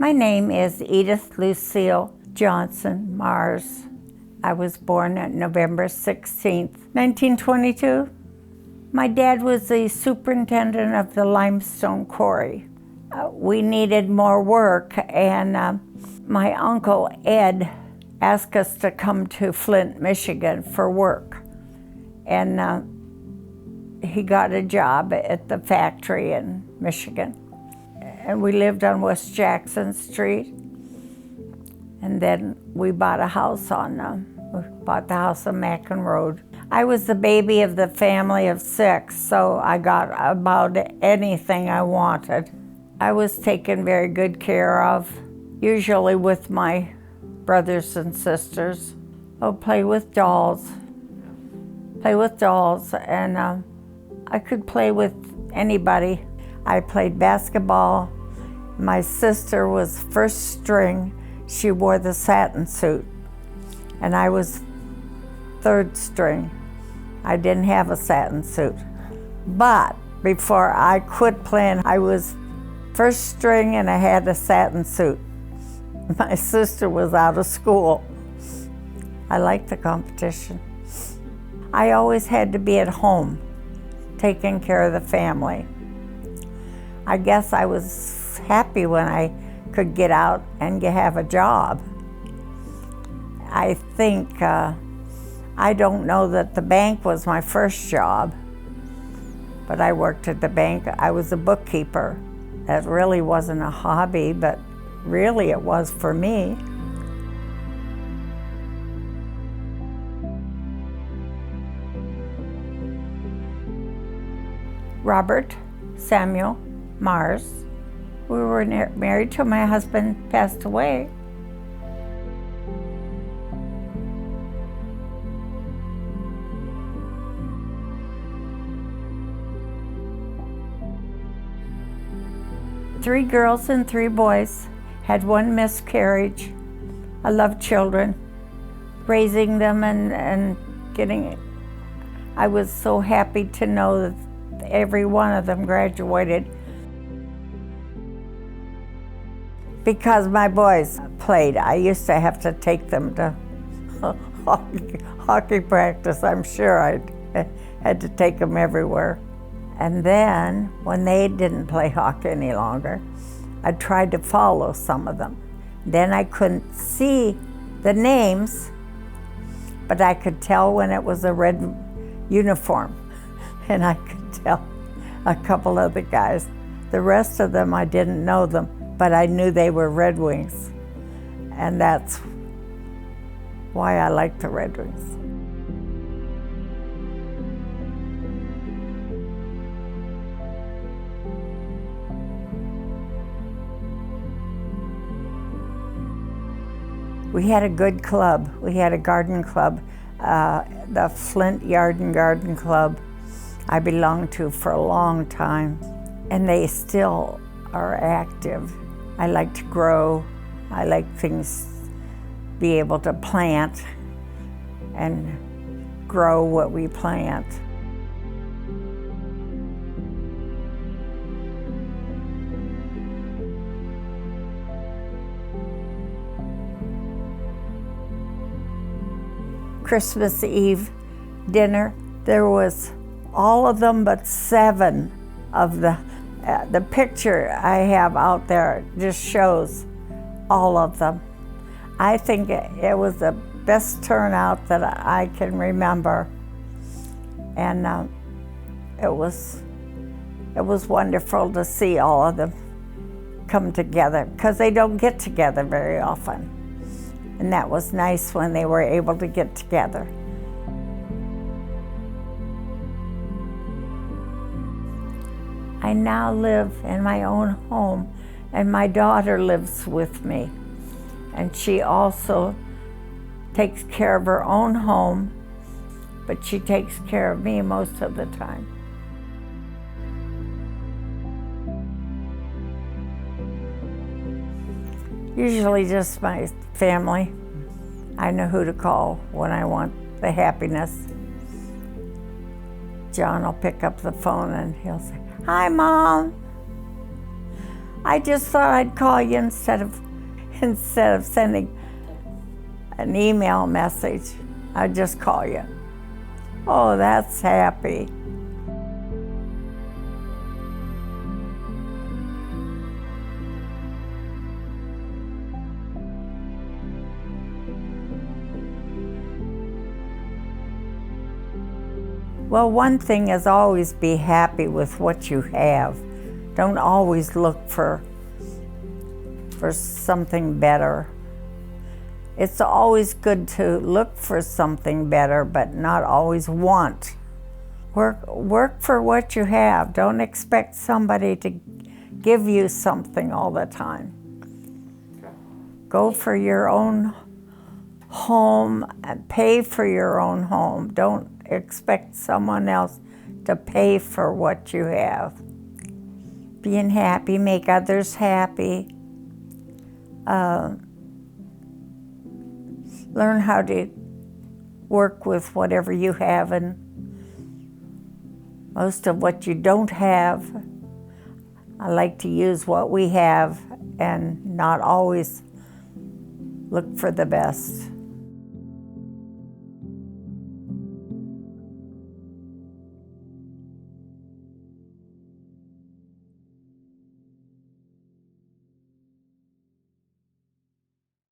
My name is Edith Lucille Johnson Mars. I was born on November 16th, 1922. My dad was the superintendent of the limestone quarry. We needed more work, and my uncle Ed asked us to come to Flint, Michigan for work. And he got a job at the factory in Michigan. And we lived on West Jackson Street. And then we bought a house bought the house on Mackin Road. I was the baby of the family of 6, so I got about anything I wanted. I was taken very good care of, usually with my brothers and sisters. Oh, play with dolls, and I could play with anybody. I played basketball. My sister was first string. She wore the satin suit, and I was third string. I didn't have a satin suit. But before I quit playing, I was first string and I had a satin suit. My sister was out of school. I liked the competition. I always had to be at home, taking care of the family. I guess I was happy when I could get out and have a job. I think, I don't know that the bank was my first job, but I worked at the bank. I was a bookkeeper. That really wasn't a hobby, but really it was for me. Robert Samuel Mars. We were married till my husband passed away. Three girls and 3 boys. Had 1 miscarriage. I love children. Raising them and getting, I was so happy to know that every one of them graduated. Because my boys played, I used to have to take them to hockey practice. I'm sure I had to take them everywhere. And then, when they didn't play hockey any longer, I tried to follow some of them. Then I couldn't see the names, but I could tell when it was a red uniform. And I could tell a couple of the guys. The rest of them, I didn't know them, but I knew they were Red Wings. And that's why I like the Red Wings. We had a good club. We had a garden club, the Flint Yard and Garden Club I belonged to for a long time, and they still are active. I like to grow. I like things, be able to plant and grow what we plant. Christmas Eve dinner, there was all of them but 7 of the picture I have out there just shows all of them. I think it was the best turnout that I can remember, and it was wonderful to see all of them come together, because they don't get together very often. And that was nice when they were able to get together. I now live in my own home, and my daughter lives with me. And she also takes care of her own home, but she takes care of me most of the time. Usually just my family. I know who to call when I want the happiness. John will pick up the phone and he'll say, "Hi, Mom. I just thought I'd call you instead of sending an email message. I'd just call you. Oh, that's happy. Well, one thing is always be happy with what you have. Don't always look for something better. It's always good to look for something better, but not always want. Work for what you have. Don't expect somebody to give you something all the time. Go for your own home and pay for your own home. Don't expect someone else to pay for what you have. Being happy, make others happy. Learn how to work with whatever you have, and most of what you don't have. I like to use what we have and not always look for the best.